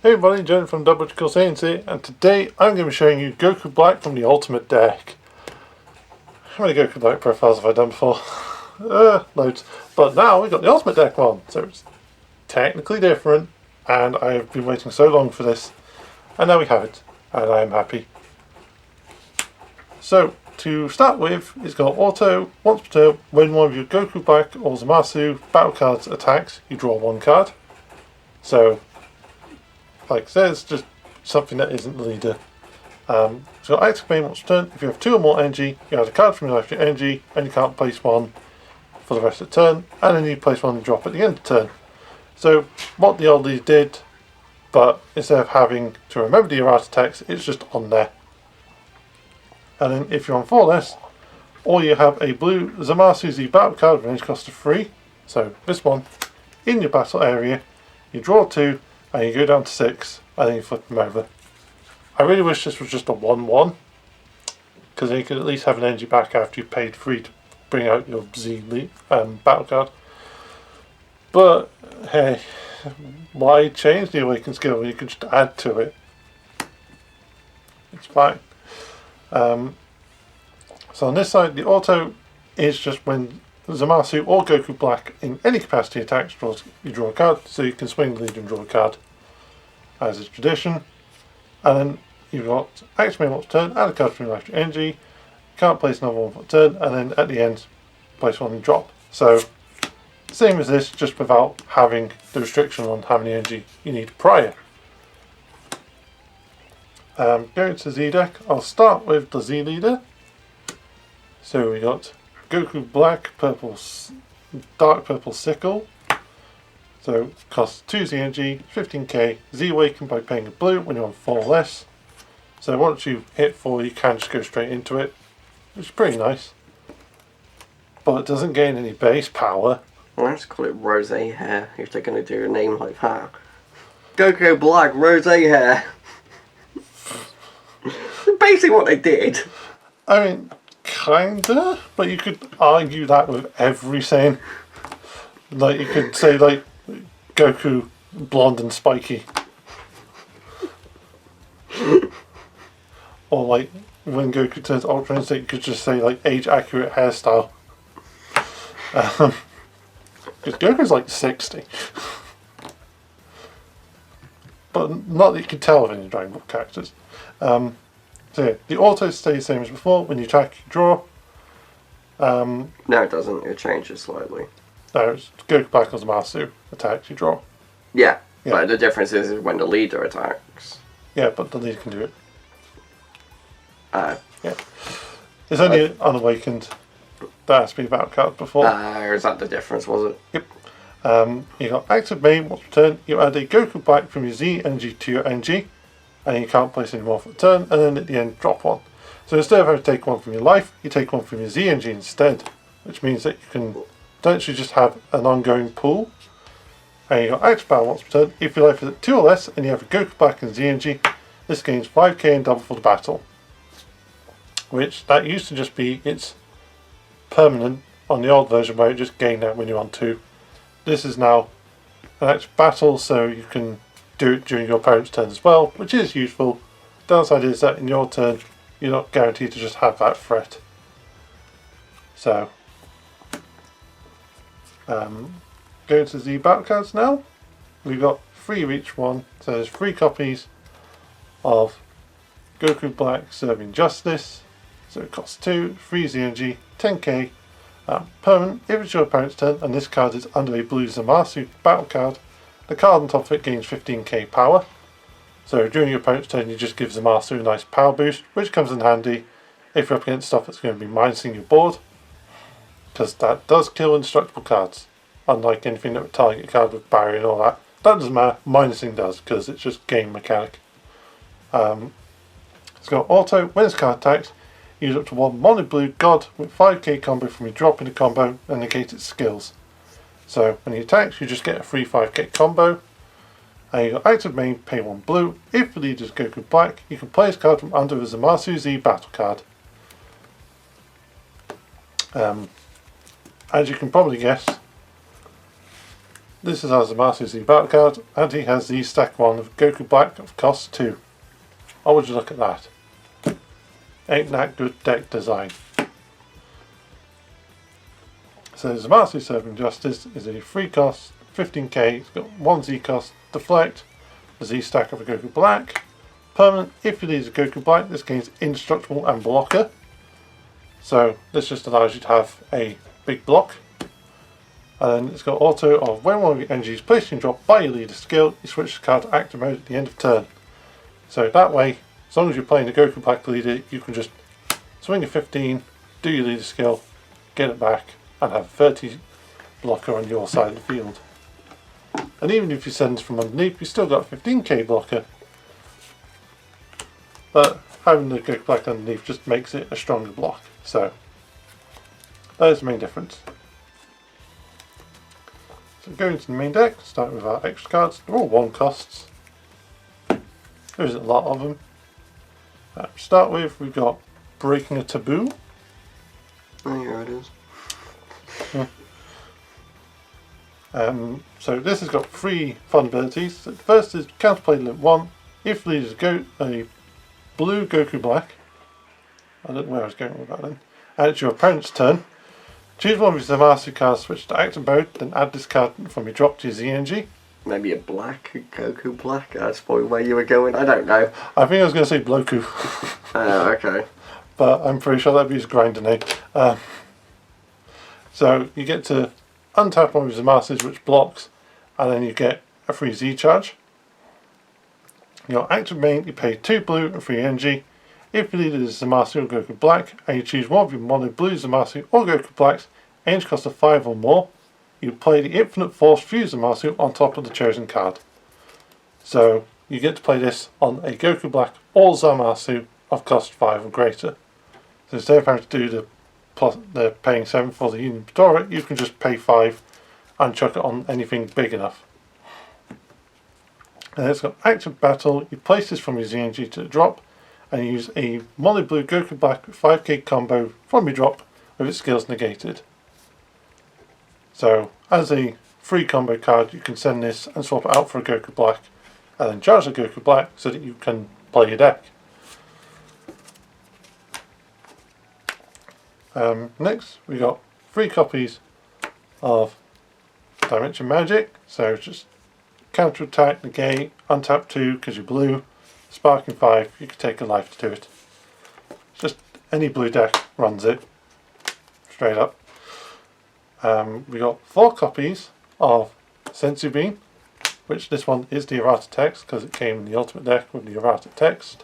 Hey everybody, Jen from Britical Saiyans here, and today I'm going to be showing you Goku Black from the Ultimate deck. How many Goku Black profiles have I done before? Loads. But now we've got the Ultimate deck one, so it's technically different, and I have been waiting so long for this, and now we have it, and I am happy. So, to start with, it's got auto, once per turn, when one of your Goku Black or Zamasu battle cards attacks, you draw one card. So, like I said, it's just something that isn't the leader. So active main once per turn. If you have 2 or more energy, you add a card from your life to your energy, and you can't place one for the rest of the turn, and then you place one and drop at the end of the turn. So what the old leader did, but instead of having to remember the errata text, it's just on there. And then if you're on 4 less, or you have a blue Zamasu Z battle card with range cost of 3, so this one, in your battle area, you draw 2, and you go down to 6, and then you flip them over. I really wish this was just a 1-1, because then you could at least have an energy back after you've paid 3 to bring out your Z battle card. But hey, why change the awakened skill when you can just add to it? It's fine. So on this side, the auto is just when Zamasu or Goku Black in any capacity attacks, you draw a card, so you can swing the lead and draw a card, as is tradition. And then you've got activate once per turn, add a card from your life to energy, can't place another one for a turn, and then at the end, place one and drop. So, same as this, just without having the restriction on how many energy you need prior. Going to Z deck, I'll start with the Z leader. So we got Goku Black, dark purple sickle. So costs 2 Z energy, 15k, Z awaken by paying a blue when you're on 4 less. So once you hit 4 you can just go straight into it, which is pretty nice. But it doesn't gain any base power. Well, let's call it rose hair if they're going to do a name like that. Goku Black, rose hair. Basically what they did. I mean, kinda, but you could argue that with every Saiyan. Like, you could say, like, Goku blonde and spiky. Or, like, when Goku turns Ultra Instinct, you could just say, like, age-accurate hairstyle. Because Goku's, like, 60. But not that you can tell of any Dragon Ball characters. So yeah, the auto stays the same as before. When you attack, you draw. No, it doesn't. It changes slightly. No, it's Goku Black or Zamasu attacks, you draw. Yeah, but the difference is when the leader attacks. Yeah, but the leader can do it. Yeah. It's only unawakened. That has to be a battle card before. Is that the difference, was it? Yep. You got active main, once per turn, you add a Goku Black from your Z energy to your energy, and you can't place any more for the turn, and then at the end, drop one. So instead of having to take one from your life, you take one from your Z energy instead, which means that you can potentially just have an ongoing pool. And you got active power once per turn. If your life is at 2 or less, and you have a Goku Black and Z energy, this gains 5k and double for the battle. Which, that used to just be, it's permanent on the old version where it just gained that when you're on 2. This is now an active battle, so you can do it during your opponent's turn as well, which is useful. Downside is that in your turn, you're not guaranteed to just have that threat. So, going to the battle cards now. We've got 3 of each one, so there's 3 copies of Goku Black Serving Justice. So it costs 2, 3 Z energy, 10k. Permanent, if it's your opponent's turn and this card is under a blue Zamasu battle card, the card on top of it gains 15k power. So during your opponent's turn you just give Zamasu a nice power boost, which comes in handy if you're up against stuff that's going to be minusing your board. Because that does kill indestructible cards. Unlike anything that would target a card with barrier and all that. That doesn't matter, minusing does, because it's just game mechanic. It's got auto, when this card attacks, use up to 1 mono blue god with 5k combo from your drop in a combo and negate its skills. So when he attacks, you just get a free 5k combo. And you got active main, pay 1 blue. If the leader is Goku Black, you can play this card from under the Zamasu Z battle card. As you can probably guess, this is our Zamasu Z battle card, and he has the stack 1 of Goku Black of cost 2. How would you look at that? Ain't that good deck design? So Zamasu Serving Justice is a 3 cost, 15k, it's got 1 Z cost, deflect, the Z stack of a Goku Black. Permanent, if it is a Goku Black, this gains indestructible and blocker. So this just allows you to have a big block. And then it's got auto of when one of your energies is placed in drop by your leader skill, you switch the card to active mode at the end of turn. So that way, as long as you're playing the Goku Black leader, you can just swing a 15, do your leader skill, get it back, and have 30 blocker on your side of the field. And even if you send from underneath, you've still got a 15k blocker. But having the Goku Black underneath just makes it a stronger block. So that is the main difference. So going to the main deck, start with our extra cards. They're all 1 costs. There isn't a lot of them. To start with, we've got Breaking a Taboo. Oh, here it is. So this has got 3 fun abilities. So the first is Counterplay Limit 1. If leaders go a blue Goku Black, I don't know where I was going with that then, and it's your opponent's turn, choose one of your Zamasu cards, switch to active mode, then add this card from your drop to your ZNG. Maybe a black Goku Black? That's probably where you were going. I don't know. I think I was going to say Bloku. Oh, okay. But I'm pretty sure that'd be his grinder name. So you get to untap one of your Zamasus which blocks, and then you get a free Z charge. Your active main, you pay 2 blue and 3 energy. If your leader is Zamasu or Goku Black, and you choose one of your mono blue Zamasu or Goku Blacks, energy cost of 5 or more, you play the Infinite Force Fuse Zamasu on top of the chosen card. So you get to play this on a Goku Black or Zamasu of cost 5 or greater. So instead of having to do the paying 7 for the Union Pedora, you can just pay 5 and chuck it on anything big enough. And it's got Active Battle. You place this from your ZNG to the drop, and you use a Mono Blue Goku Black 5k combo from your drop with its skills negated. So as a free combo card, you can send this and swap it out for a Goku Black, and then charge the Goku Black so that you can play your deck. Next, we got 3 copies of Dimension Magic. So just counter attack, negate, untap 2 because you're blue, sparking 5. You can take a life to do it. Just any blue deck runs it straight up. We got 4 copies of Sensu Bean, which this one is the errata text because it came in the ultimate deck with the errata text.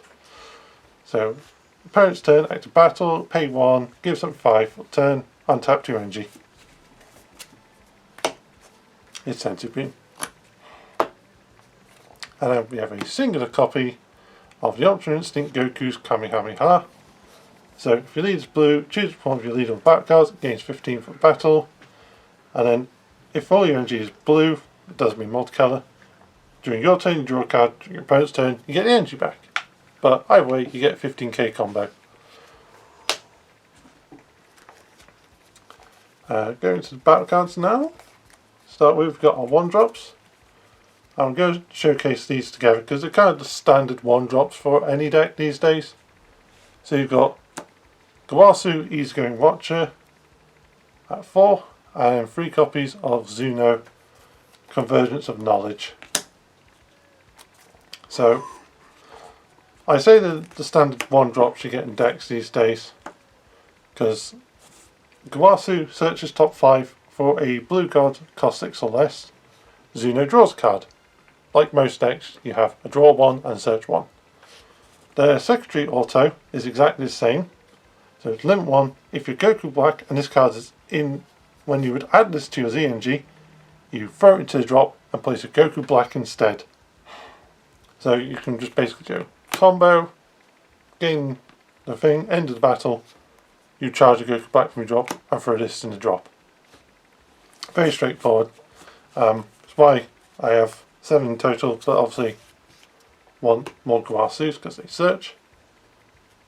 So opponent's turn, active battle, pay 1, give something 5 for turn, untap 2 energy. It's Sensu Bean. And then we have a singular copy of the Ultra Instinct Goku's Kamehameha. So if your leader is blue, choose one of your leader battle cards, it gains 15 for battle. And then if all your energy is blue, it does mean multicolour. During your turn, you draw a card. During your opponent's turn, you get the energy back. But either way, you get a 15k combo. Going to the battle cards now. Start with, we've got our 1-drops. I'm going to showcase these together because they're kind of the standard 1-drops for any deck these days. So you've got Gawasu Easygoing Watcher at 4, and 3 copies of Zuno Convergence of Knowledge. So I say the standard 1-drops you get in decks these days because Gawasu searches top 5 for a blue card, cost 6 or less. Zuno draws a card. Like most decks, you have a draw 1 and search 1. The secondary auto is exactly the same. So it's limit 1. If you're Goku Black and this card is in, when you would add this to your ZNG, you throw it into the drop and place a Goku Black instead. So you can just basically do combo, gain the thing, end of the battle, you charge a Goku Black from your drop and throw this in the drop. Very straightforward. That's why I have 7 in total, but obviously want more Gawasus because they search.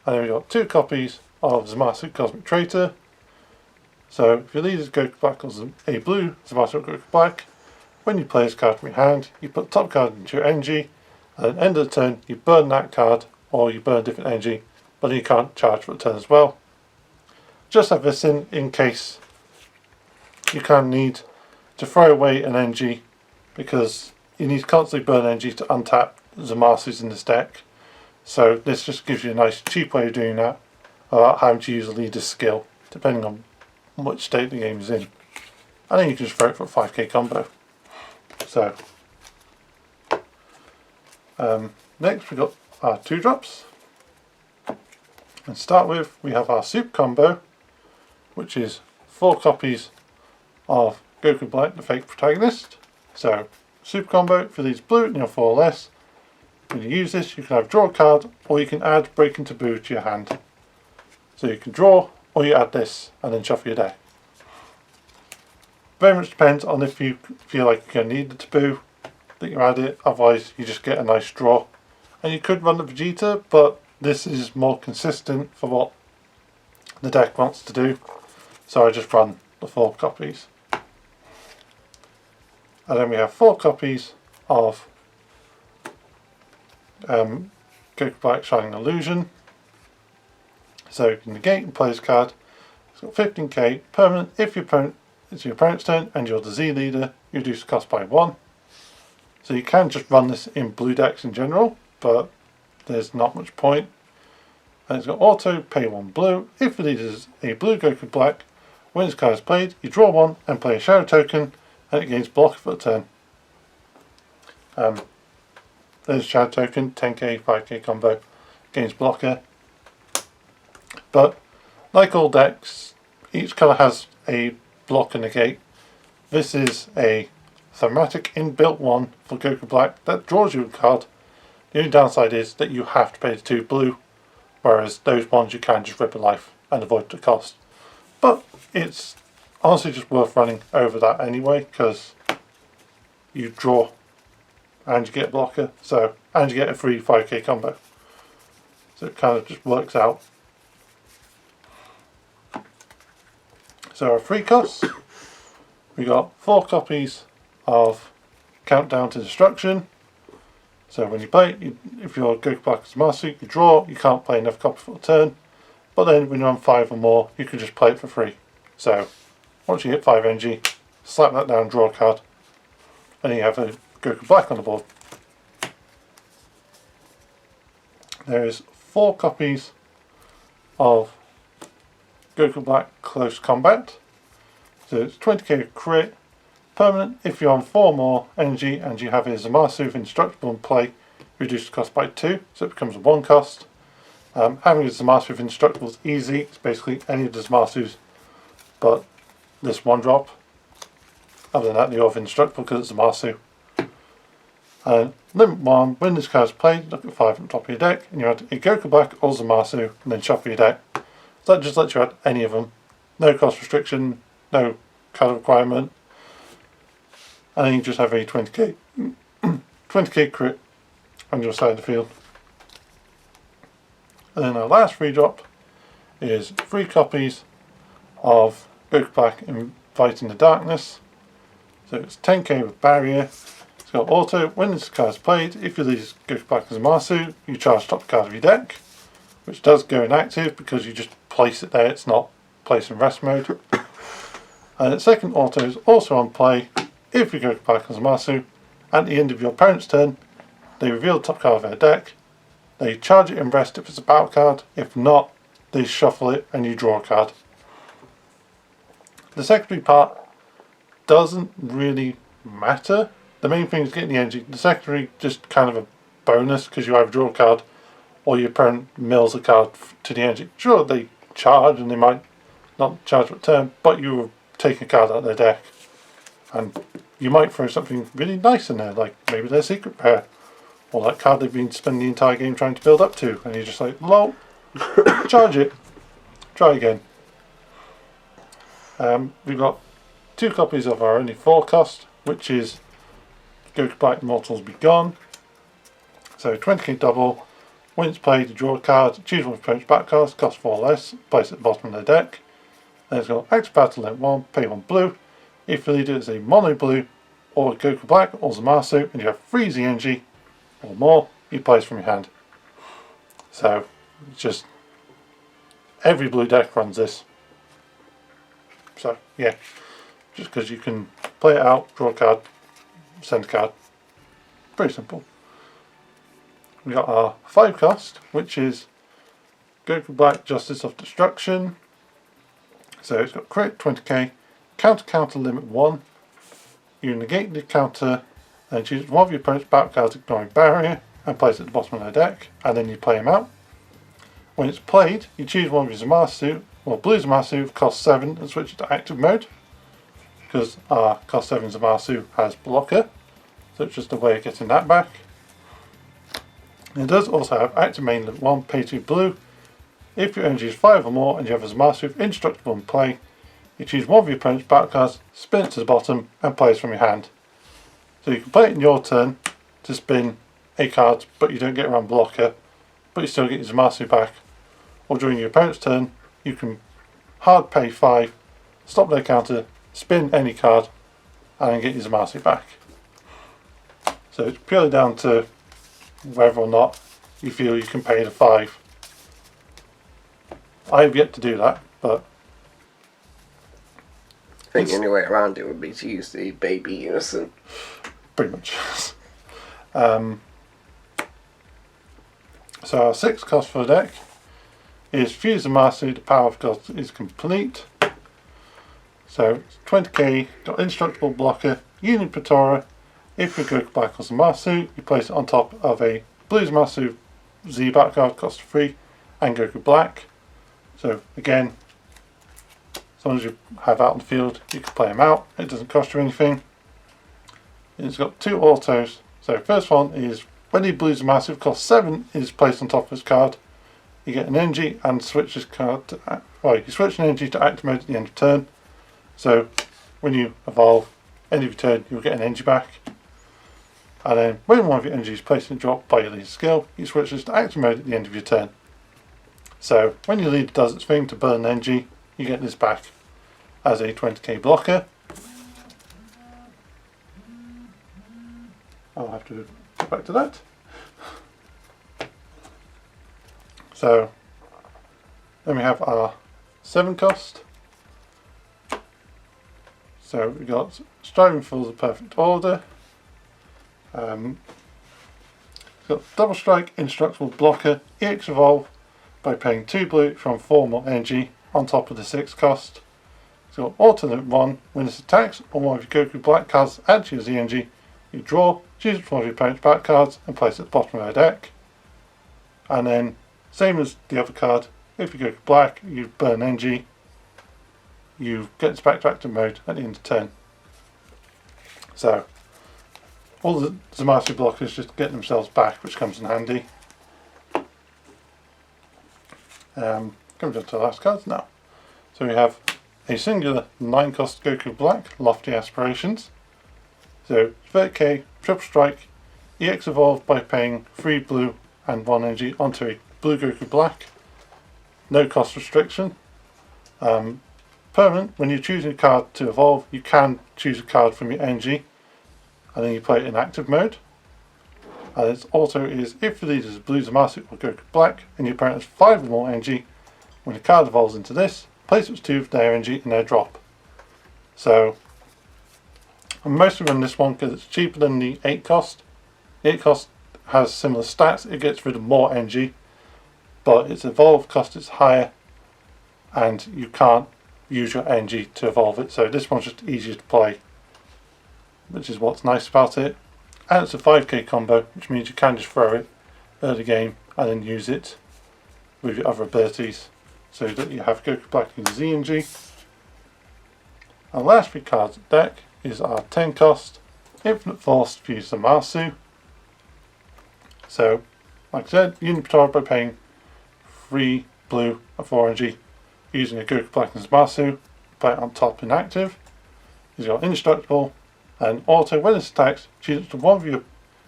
And then we've got 2 copies of Zamasu Cosmic Traitor. So if your leader is Goku Black or a blue Zamasu Goku Black, when you play this card from your hand, you put the top card into your energy, and at the end of the turn, you burn that card, or you burn a different energy, but then you can't charge for the turn as well. Just have this in case you kind of need to throw away an energy, because you need to constantly burn energy to untap Zamasus in this deck. So this just gives you a nice cheap way of doing that without having to use a leader's skill, depending on which state the game is in. And then you can just throw it for a 5k combo. So next we got our 2-drops. And to start with, we have our soup combo, which is 4 copies of Goku Black, the fake protagonist. So soup combo, if you leave blue and you're 4 or less, when you use this you can either draw a card or you can add Breaking Taboo to your hand. So you can draw or you add this and then shuffle your deck. Very much depends on if you feel like you're going to need the taboo that you add it, otherwise you just get a nice draw. And you could run the Vegeta, but this is more consistent for what the deck wants to do, so I just run the 4 copies. And then we have 4 copies of Goku Black Shining Illusion. So you can negate and play this card. It's got 15k permanent. If it's your opponent's turn and you're the Z leader, you reduce the cost by 1. So you can just run this in blue decks in general, but there's not much point. And it's got auto, pay 1 blue. If the leader is a blue Goku Black, when this card is played, you draw 1 and play a shadow token, and it gains block for the turn. There's a shadow token, 10k, 5k combo, gains blocker. But like all decks, each colour has a block and negate. This is a thematic inbuilt one for Goku Black that draws you a card. The only downside is that you have to pay the 2 blue, whereas those ones you can just rip a life and avoid the cost. But it's honestly just worth running over that anyway, because you draw and you get a blocker, and you get a free 5k combo. So it kind of just works out. So our free costs, we got 4 copies of Countdown to Destruction. So when you play, if you're Goku Black as Master, you draw, you can't play enough copies for a turn. But then when you're on 5 or more, you can just play it for free. So once you hit 5 energy, slap that down, draw a card, and then you have a Goku Black on the board. There is 4 copies of Goku Black Close Combat. So it's 20k crit, permanent. If you're on 4 more energy and you have a Zamasu Indestructible in play, reduce the cost by 2, so it becomes a 1 cost. Having a Zamasu with Indestructible is easy. It's basically any of the Zamasus, but this 1-drop. Other than that, you're Indestructible because it's Zamasu. And limit 1, when this card is played, look at 5 on top of your deck, and you add a Goku Black or Zamasu, and then shuffle your deck. So that just lets you add any of them. No cost restriction, no card requirement. And then you just have a 20k crit on your side of the field. And then our last free drop is 3 copies of Goku Black Inviting the Darkness. So it's 10k with barrier. It's got auto. When this card is played, if you leave Goku Black as a Masu, you charge top card of your deck, which does go inactive because you just place it there. It's not placed in rest mode. And its second auto is also on play. If you Goku Black as a Masu, at the end of your opponent's turn, they reveal the top card of their deck. They charge it in rest if it's a battle card. If not, they shuffle it and you draw a card. The secondary part doesn't really matter. The main thing is getting the energy. The secondary just kind of a bonus because you either draw a card or your opponent mills a card to the energy. Sure, they charge and they might not charge for a turn, but you will take a card out of their deck. And you might throw something really nice in there, like maybe their secret pair. Or that card they've been spending the entire game trying to build up to, and you're just like, lol, charge it, try again. We've got 2 copies of our only 4 cost, which is Goku Black Mortals Be Gone. So 20k double, when it's played, you draw a card, choose one of your opponent's back cards, cost 4 less, place it at the bottom of their deck. Then it's got Active Battle at 1, pay 1 blue. If the leader is a mono blue, or Goku Black or Zamasu, and you have 3 Z energy or more, you place from your hand. So, just every blue deck runs this. So, yeah, just because you can play it out, draw a card, send a card. Pretty simple. We got our 5 cost, which is Goku Black, Justice of Destruction. So it's got crit 20k, counter limit 1. You negate the counter and choose one of your opponent's battle cards ignoring barrier and place it at the bottom of their deck, and then you play them out. When it's played, you choose one of your Zamasu, or blue Zamasu, cost 7 and switch it to active mode. Because our cost 7 Zamasu has blocker, so it's just a way of getting that back. It does also have active main limit 1, pay 2 blue. If your energy is 5 or more and you have a Zamasu with indestructible in play, you choose one of your opponent's battle cards, spin it to the bottom, and play it from your hand. So you can play it in your turn to spin a card, but you don't get around blocker, but you still get your Zamasu back. Or during your opponent's turn, you can hard pay 5, stop their counter, spin any card, and then get your Zamasu back. So it's purely down to whether or not you feel you can pay the 5. I have yet to do that, but I think the only way around it would be to use the baby unison. Pretty much. So our 6 cost for the deck is Fuse Zamasu, the power of God is complete. So it's 20k, got indestructible blocker, Union Pretora. If you Goku Black or Zamasu, you place it on top of a blue Zamasu Z battle card, cost 3, and Goku Black. So again, as long as you have out in the field, you can play them out. It doesn't cost you anything. It's got 2 autos. So first one is when the blue Zamasu cost 7 is placed on top of this card, you get an energy and switch this card to, you switch an energy to active mode at the end of turn. So when you evolve, end of your turn, you'll get an energy back. And then when one of your energies is placed in a drop by your leader skill, you switch this to active mode at the end of your turn. So when your leader does its thing to burn energy, you get this back as a 20k blocker. I'll have to get back to that. So then we have our 7 cost. So we got Striving for the Perfect Order. It's got Double Strike, Indestructible Blocker, EX Evolve by paying 2 blue from 4 more energy on top of the 6 cost. It's got Alternate 1, when it attacks or one of your Goku Black cards add to your Z energy, you draw, choose one of your opponent's back cards and place it at the bottom of their deck. And then, same as the other card, if you Goku Black, you burn energy, you get this back to active mode at the end of turn. So, all the Zamasu blockers just get themselves back, which comes in handy. Coming down to the last cards now. So we have a singular 9 cost Goku Black, Lofty Aspirations. So 30k, Triple Strike, EX Evolve by paying 3 blue and 1 energy onto a blue Goku Black. No cost restriction. Permanent, when you're choosing a card to evolve, you can choose a card from your energy and then you play it in active mode. And it also is if the leader is blue Zamasu or Goku Black and your opponent has 5 or more energy, when the card evolves into this, place its 2 of their energy in their drop. So I'm mostly running this one because it's cheaper than the 8 cost. The 8 cost has similar stats, it gets rid of more energy, but its evolve cost is higher and you can't use your energy to evolve it, so this one's just easier to play, which is what's nice about it. And it's a 5k combo, which means you can just throw it early game and then use it with your other abilities, so that you have Goku Black and Z and G. And the last 3 cards of the deck is our 10 cost Infinite Force Fuse Zamasu. So, like I said, Union Pretora by paying 3 blue and 4 energy, using a Goku Black and Zamasu, play it on top inactive. He's got Indestructible, and auto when it attacks, choose up to one of your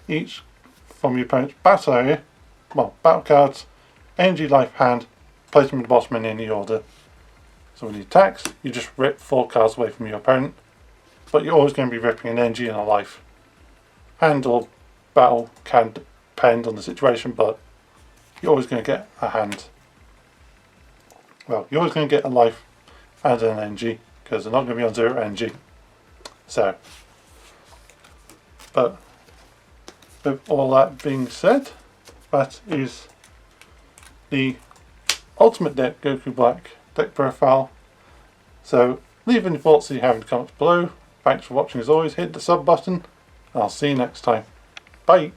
each from your opponent's battle area, battle cards, energy, life, hand, place them at the bottom in any order. So when he attacks, you just rip 4 cards away from your opponent, but you're always going to be ripping an energy and a life. Hand or battle can depend on the situation, but you're always going to get a hand. Well, you're always going to get a life and an energy, because they're not going to be on 0 energy. So, but with all that being said, that is the Ultimate Deck Goku Black deck profile. So leave any thoughts that you have in the comments below. Thanks for watching as always, hit the sub button, and I'll see you next time. Bye!